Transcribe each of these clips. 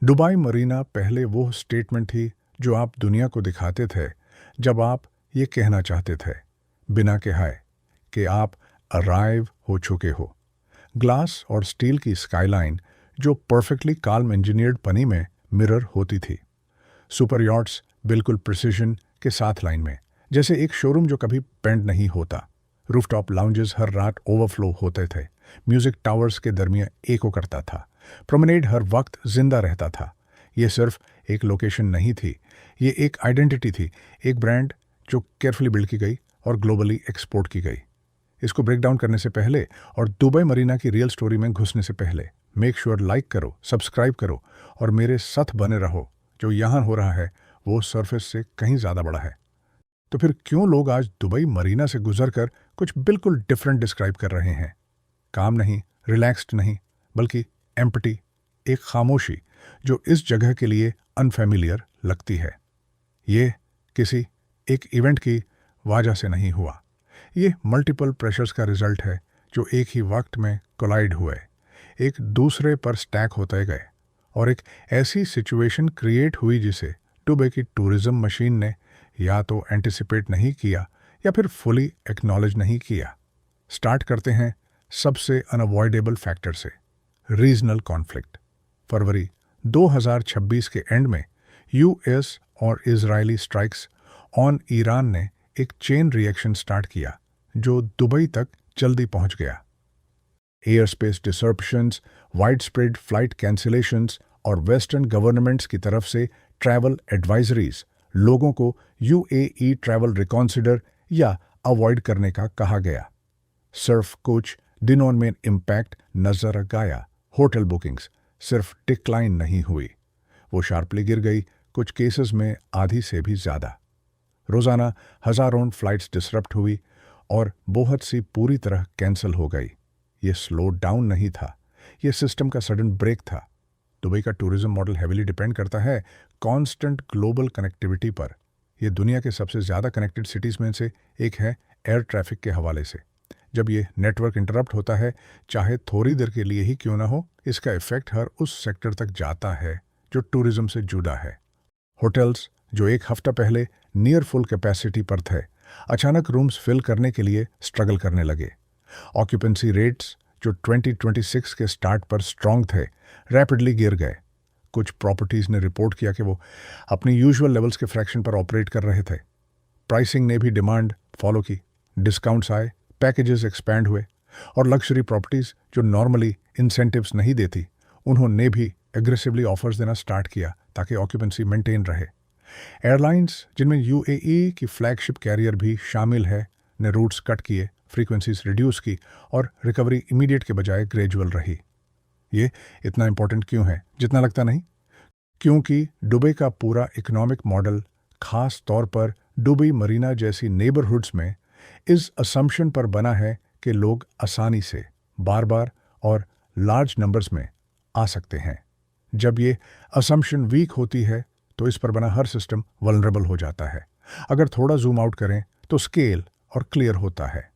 Dubai Marina पहले वो statement थी जो आप दुनिया को दिखाते थे जब आप ये कहना चाहते थे बिना कहे कि आप अराइव हो चुके हो। ग्लास और स्टील की स्काईलाइन जो परफेक्टली काल्म इंजीनियर्ड पनी में मिरर होती थी। सुपर यॉट्स बिल्कुल प्रिसिशन के साथ लाइन में, जैसे एक शोरूम जो कभी बेंड नहीं होता। रूफटॉप लाउंजेस हर रात ओवरफ्लो होते थे। म्यूजिक टावर्स के दरमियान एको करता था। प्रोमेनेड हर वक्त जिंदा रहता था। ये सिर्फ एक लोकेशन नहीं थी, ये एक आइडेंटिटी थी, एक ब्रांड जो केयरफुली बिल्ड की गई और ग्लोबली एक्सपोर्ट की गई। इसको ब्रेक डाउन करने से पहले और दुबई मरीना की रियल स्टोरी में घुसने से पहले मेक श्योर लाइक करो, सब्सक्राइब करो और मेरे साथ बने रहो। जो यहाँ हो रहा है वो सरफेस से कहीं ज़्यादा बड़ा है। तो फिर क्यों लोग आज दुबई मरीना से गुजरकर कुछ बिल्कुल डिफरेंट डिस्क्राइब कर रहे हैं? काम नहीं, रिलैक्स्ड नहीं, बल्कि एम्प्टी, एक खामोशी जो इस जगह के लिए अनफेमिलियर लगती है। ये किसी एक इवेंट की वजह से नहीं हुआ। ये मल्टीपल प्रेशर्स का रिजल्ट है जो एक ही वक्त में कोलाइड हुए, एक दूसरे पर स्टैक होते गए और एक ऐसी सिचुएशन क्रिएट हुई जिसे दुबई की टूरिज्म मशीन ने या तो एंटिसिपेट नहीं किया या फिर फुली एक्नॉलेज नहीं किया। स्टार्ट करते हैं सबसे अनअवॉइडेबल फैक्टर से, रीजनल कॉन्फ्लिक्ट। फरवरी 2026 के एंड में यूएस और इजरायली स्ट्राइक्स ऑन ईरान ने एक चेन रिएक्शन स्टार्ट किया जो दुबई तक जल्दी पहुंच गया। Air space disruptions, wide spread flight cancellations और वेस्टर्न गवर्नमेंट्स की तरफ से ट्रैवल एडवाइजरीज लोगों को यूएई ट्रैवल रिकॉन्सिडर या अवॉइड करने का कहा गया। सर्फ कुछ दिनों में इम्पैक्ट नजर आया। होटल बुकिंग्स सिर्फ डिक्लाइन नहीं हुई, वो शार्पली गिर गई, कुछ केसेस में आधी से भी ज़्यादा। रोज़ाना हज़ारों फ्लाइट्स डिसरप्ट हुई और बहुत सी पूरी तरह कैंसिल हो गई। ये स्लो डाउन नहीं था, ये सिस्टम का सडन ब्रेक था। दुबई का टूरिज्म मॉडल हेविली डिपेंड करता है कांस्टेंट ग्लोबल कनेक्टिविटी पर। यह दुनिया के सबसे ज़्यादा कनेक्टेड सिटीज़ में से एक है एयर ट्रैफिक के हवाले से। जब ये नेटवर्क इंटरप्ट होता है, चाहे थोड़ी देर के लिए ही क्यों ना हो, इसका इफेक्ट हर उस सेक्टर तक जाता है जो टूरिज्म से जुड़ा है। होटल्स जो एक हफ्ता पहले नियर फुल कैपेसिटी पर थे, अचानक रूम्स फिल करने के लिए स्ट्रगल करने लगे। ऑक्यूपेंसी रेट्स जो 2026 के स्टार्ट पर स्ट्रॉन्ग थे, रैपिडली गिर गए। कुछ प्रॉपर्टीज़ ने रिपोर्ट किया कि वो अपनी यूजुअल लेवल्स के फ्रैक्शन पर ऑपरेट कर रहे थे। प्राइसिंग ने भी डिमांड फॉलो की, डिस्काउंट्स आए, पैकेजेस एक्सपैंड हुए और लग्जरी प्रॉपर्टीज़ जो नॉर्मली इंसेंटिव्स नहीं देती, उन्होंने भी एग्रेसिवली ऑफर्स देना स्टार्ट किया ताकि ऑक्यूपेंसी मेंटेन रहे। एयरलाइंस जिनमें यूएई की फ्लैगशिप कैरियर भी शामिल है ने रूट्स कट किए, फ्रीक्वेंसीज रिड्यूस की और रिकवरी इमीडिएट के बजाय ग्रेजुअल रही। ये इतना इंपॉर्टेंट क्यों है? जितना लगता नहीं। क्योंकि दुबई का पूरा इकोनॉमिक मॉडल, खास तौर पर दुबई मरीना जैसी नेबरहुड्स में, इस असम्पशन पर बना है कि लोग आसानी से, बार बार और लार्ज नंबर्स में आ सकते हैं। जब ये असम्पशन वीक होती है तो इस पर बना हर सिस्टम वल्नरेबल हो जाता है। अगर थोड़ा जूम आउट करें तो स्केल और क्लियर होता है।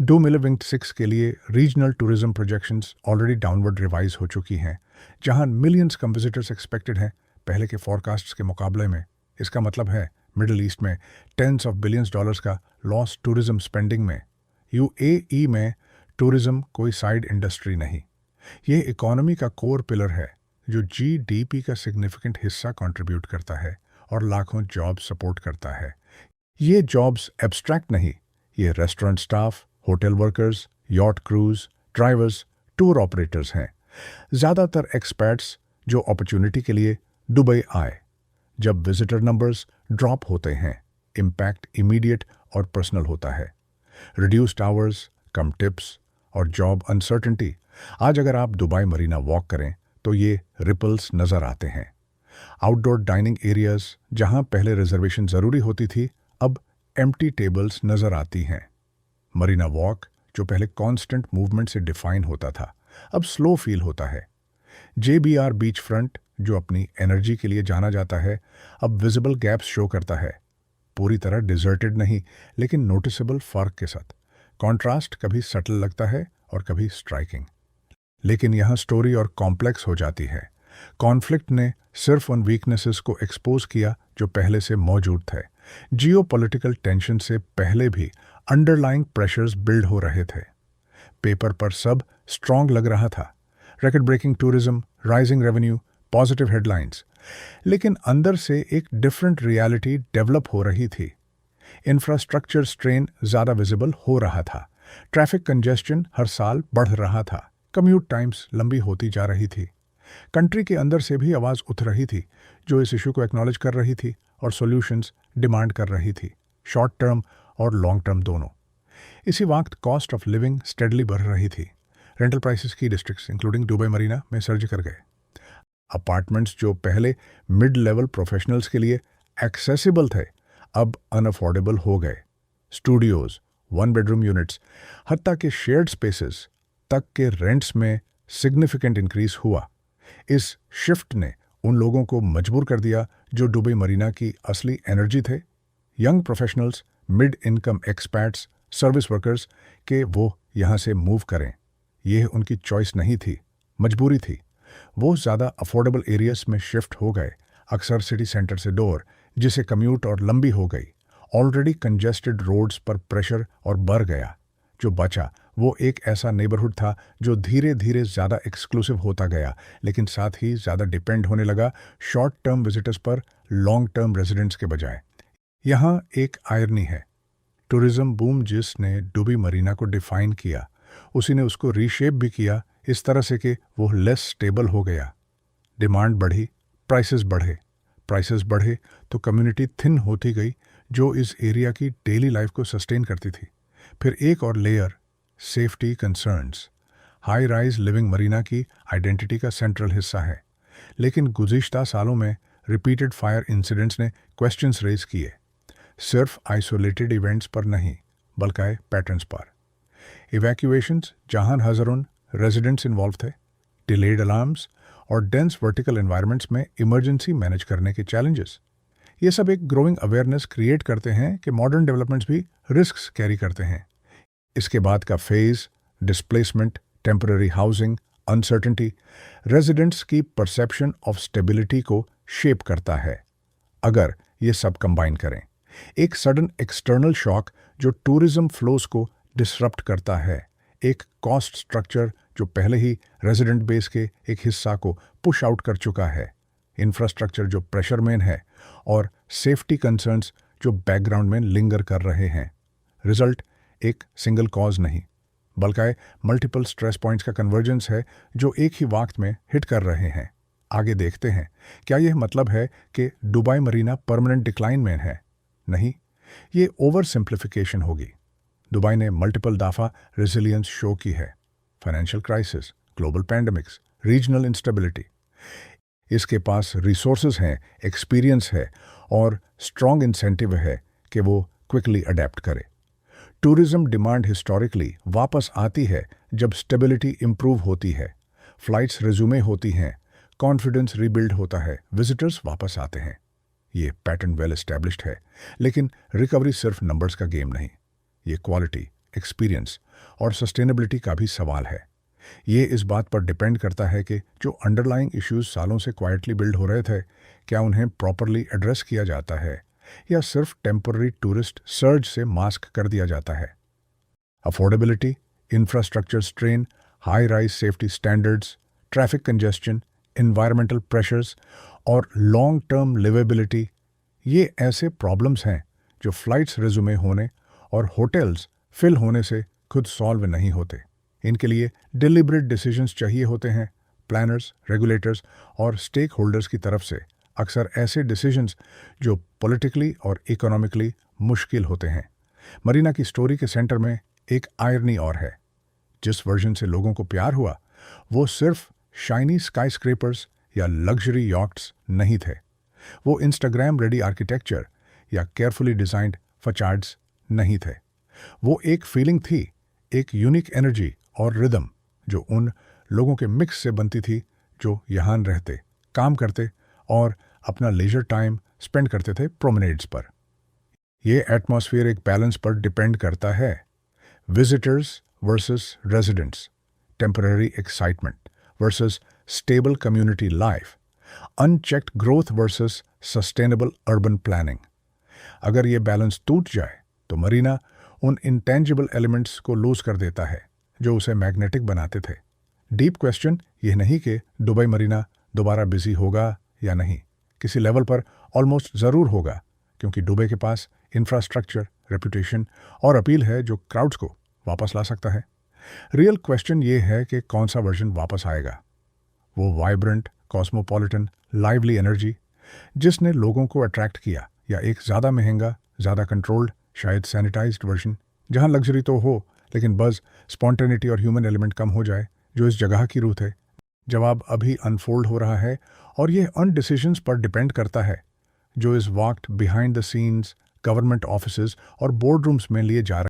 2026 के लिए regional tourism projections already downward revise हो चुकी हैं, जहां मिलियंस कम विजिटर्स एक्सपेक्टेड हैं पहले के फॉरकास्ट्स के मुकाबले में। इसका मतलब है मिडिल ईस्ट में टेंस ऑफ बिलियंस डॉलर्स का लॉस टूरिज्म स्पेंडिंग में। यूएई में टूरिज्म कोई साइड इंडस्ट्री नहीं, ये इकोनॉमी का कोर पिलर है जो जीडीपी का सिग्निफिकेंट हिस्सा कंट्रीब्यूट करता है और लाखों जॉब्स सपोर्ट करता है। ये जॉब्स एब्स्ट्रैक्ट नहीं, ये restaurant staff, hotel workers, yacht cruise, drivers, tour operators हैं। ज़्यादातर एक्सपर्ट्स जो अपॉर्चुनिटी के लिए दुबई आए। जब विजिटर नंबर्स ड्रॉप होते हैं, इम्पैक्ट इमीडिएट और पर्सनल होता है। रिड्यूस्ड आवर्स, कम टिप्स और जॉब अनसर्टेनिटी। आज अगर आप दुबई मरीना वॉक करें तो ये रिपल्स नज़र आते हैं। आउटडोर डाइनिंग एरियाज जहां पहले रिजर्वेशन ज़रूरी होती थी, अब एम्प्टी टेबल्स नज़र आती हैं। मरीना वॉक जो पहले कांस्टेंट मूवमेंट से डिफाइन होता था, अब स्लो फील होता है। जेबीआर बीच फ्रंट जो अपनी एनर्जी के लिए जाना जाता है, अब विजिबल गैप्स शो करता है। पूरी तरह डिजर्टेड नहीं, लेकिन नोटिसेबल फ़र्क के साथ। कॉन्ट्रास्ट कभी सटल लगता है और कभी स्ट्राइकिंग। लेकिन यहाँ स्टोरी और कॉम्प्लेक्स हो जाती है। कॉन्फ्लिक्ट ने सिर्फ उन वीकनेसेस को एक्सपोज किया जो पहले से मौजूद थे। जियोपॉलिटिकल टेंशन से पहले भी अंडरलाइंग प्रेशर्स बिल्ड हो रहे थे। पेपर पर सब स्ट्रॉन्ग लग रहा था, record breaking tourism, rising revenue, positive headlines. लेकिन अंदर से एक डिफरेंट रियलिटी डेवलप हो रही थी। इंफ्रास्ट्रक्चर स्ट्रेन ज़्यादा विजिबल हो रहा था, ट्रैफिक कंजेस्शन हर साल बढ़ रहा था, कम्यूट टाइम्स लंबी होती जा रही थी। कंट्री के अंदर से भी आवाज़ उठ रही थी जो इस इशू को एक्नॉलेज कर रही थी और सॉल्यूशंस डिमांड कर रही थी, शॉर्ट टर्म और लॉन्ग टर्म दोनों। इसी वक्त कॉस्ट ऑफ लिविंग स्टेडली बढ़ रही थी। रेंटल प्राइसेस की डिस्ट्रिक्ट्स इंक्लूडिंग दुबई मरीना में सर्ज कर गए। अपार्टमेंट्स जो पहले मिड लेवल प्रोफेशनल्स के लिए एक्सेसिबल थे अब अनअफोर्डेबल हो गए। स्टूडियोज़, 1 बेडरूम यूनिट्स, हत्ता के शेयर्ड स्पेसेस तक के रेंट्स में सिग्निफिकेंट इंक्रीज हुआ। इस शिफ्ट ने उन लोगों को मजबूर कर दिया जो दुबई मरीना की असली एनर्जी थे, young professionals, mid income expats, service workers, के वो यहाँ से मूव करें। यह उनकी चॉइस नहीं थी, मजबूरी थी। वो ज़्यादा अफोर्डेबल एरियाज में शिफ्ट हो गए, अक्सर सिटी सेंटर से दूर, जिसे कम्यूट और लंबी हो गई। ऑलरेडी कंजेस्टेड रोड्स पर प्रेशर और बढ़ गया। जो बचा वो एक ऐसा नेबरहुड था जो धीरे धीरे ज़्यादा एक्सक्लूसिव होता गया, लेकिन साथ ही ज़्यादा डिपेंड होने लगा शॉर्ट टर्म विजिटर्स पर लॉन्ग टर्म रेजिडेंट्स के बजाय। यहाँ एक आयरनी है। टूरिज्म बूम जिसने दुबई मरीना को डिफाइन किया, उसी ने उसको रीशेप भी किया इस तरह से कि वो लेस स्टेबल हो गया। डिमांड बढ़ी, प्राइसेस बढ़े तो कम्युनिटी थिन होती गई जो इस एरिया की डेली लाइफ को सस्टेन करती थी। फिर एक और layer, safety concerns. High rise living Marina की आइडेंटिटी का सेंट्रल हिस्सा है, लेकिन गुज़िश्ता सालों में रिपीटेड फायर इंसिडेंट्स ने क्वेश्चंस रेज किए, सिर्फ आइसोलेटेड इवेंट्स पर नहीं बल्कि पैटर्न्स पर। इवैक्यूएशंस जहां हज़ारों रेजिडेंट्स इन्वॉल्व थे, डिलेड अलार्म्स और डेंस वर्टिकल एनवायरनमेंट्स में इमरजेंसी मैनेज करने के चैलेंजेस। ये सब एक ग्रोइंग अवेयरनेस क्रिएट करते हैं कि मॉडर्न डेवलपमेंट्स भी रिस्क्स कैरी करते हैं। इसके बाद का phase, displacement, temporary housing, uncertainty, residents की परसेप्शन ऑफ स्टेबिलिटी को शेप करता है। अगर ये सब कंबाइन करें, एक सडन एक्सटर्नल शॉक जो टूरिज्म फ्लोज को डिसरप्ट करता है, एक कॉस्ट स्ट्रक्चर जो पहले ही रेजिडेंट बेस के एक हिस्सा को पुश आउट कर चुका है, इंफ्रास्ट्रक्चर जो प्रेशर में है और सेफ्टी कंसर्न्स जो बैकग्राउंड में लिंगर कर रहे हैं। रिजल्ट एक सिंगल कॉज नहीं बल्कि मल्टीपल स्ट्रेस पॉइंट्स का कन्वर्जेंस है जो एक ही वक्त में हिट कर रहे हैं। आगे देखते हैं, क्या यह मतलब है कि दुबई मरीना परमानेंट डिक्लाइन में है? नहीं, ये ओवर सिंप्लिफिकेशन होगी। दुबई ने मल्टीपल दफ़ा रेजिलियंस शो की है, financial crisis, global pandemics, regional instability. इसके पास रिसोर्सेज हैं, एक्सपीरियंस है और स्ट्रॉन्ग इंसेंटिव है कि वो क्विकली अडेप्ट करे। टूरिज्म डिमांड हिस्टोरिकली वापस आती है जब स्टेबिलिटी इंप्रूव होती है, फ्लाइट्स रिज्यूमे होती हैं, कॉन्फिडेंस रीबिल्ड होता है, विजिटर्स वापस आते हैं। ये पैटर्न वेल एस्टैब्लिश्ड है, लेकिन रिकवरी सिर्फ नंबर्स का गेम नहीं, ये क्वालिटी, एक्सपीरियंस और सस्टेनेबिलिटी का भी सवाल है। ये इस बात पर डिपेंड करता है कि जो अंडरलाइंग इश्यूज सालों से क्वाइटली बिल्ड हो रहे थे, क्या उन्हें प्रॉपरली एड्रेस किया जाता है या सिर्फ टेम्पररी टूरिस्ट सर्ज से मास्क कर दिया जाता है। Affordability, infrastructure strain, high rise safety standards, traffic congestion, environmental pressures और लॉन्ग टर्म लिवेबिलिटी, ये ऐसे प्रॉब्लम्स हैं जो फ्लाइट्स रिज्यूमे होने और होटल्स फिल होने से खुद सॉल्व नहीं होते। इनके लिए डिलिबरेट डिसीजंस चाहिए होते हैं, प्लानर्स, रेगुलेटर्स और स्टेक होल्डर्स की तरफ से। अक्सर ऐसे डिसीजंस जो पॉलिटिकली और इकोनॉमिकली मुश्किल होते हैं। मरीना की स्टोरी के सेंटर में एक आयरनी और है। जिस वर्जन से लोगों को प्यार हुआ, वो सिर्फ शाइनी स्काईस्क्रेपर्स या लग्जरी यॉट्स नहीं थे। वो इंस्टाग्राम रेडी आर्किटेक्चर या केयरफुली डिजाइंड फचार्ड्स नहीं थे। वो एक फीलिंग थी, एक यूनिक एनर्जी और रिदम जो उन लोगों के मिक्स से बनती थी जो यहाँ रहते, काम करते और अपना लेजर टाइम स्पेंड करते थे प्रोमेनेड्स पर। ये एटमॉस्फेयर एक बैलेंस पर डिपेंड करता है, visitors versus residents, temporary excitement versus stable community life, unchecked growth versus sustainable urban planning. अगर ये बैलेंस टूट जाए तो मरीना उन इंटेंजिबल एलिमेंट्स को लूज कर देता है जो उसे मैग्नेटिक बनाते थे। डीप क्वेश्चन यह नहीं कि दुबई मरीना दोबारा बिजी होगा या नहीं, किसी लेवल पर ऑलमोस्ट ज़रूर होगा, क्योंकि दुबई के पास इंफ्रास्ट्रक्चर, रेपुटेशन और अपील है जो क्राउड्स को वापस ला सकता है। रियल क्वेश्चन ये है कि कौन सा वर्जन वापस आएगा, वो वाइब्रेंट, कॉस्मोपॉलिटन, लाइवली एनर्जी जिसने लोगों को अट्रैक्ट किया, या एक ज़्यादा महंगा, ज़्यादा कंट्रोल्ड, शायद सैनिटाइज्ड वर्जन जहां लग्जरी तो हो लेकिन बस, स्पॉन्टेनिटी और ह्यूमन एलिमेंट कम हो जाए, जो इस जगह की रूथ है। जवाब अभी अनफोल्ड हो रहा है और यह उन डिसीजंस पर डिपेंड करता है जो इस वक्त behind the scenes government offices और बोर्ड रूम्स में लिए जा रहे हैं।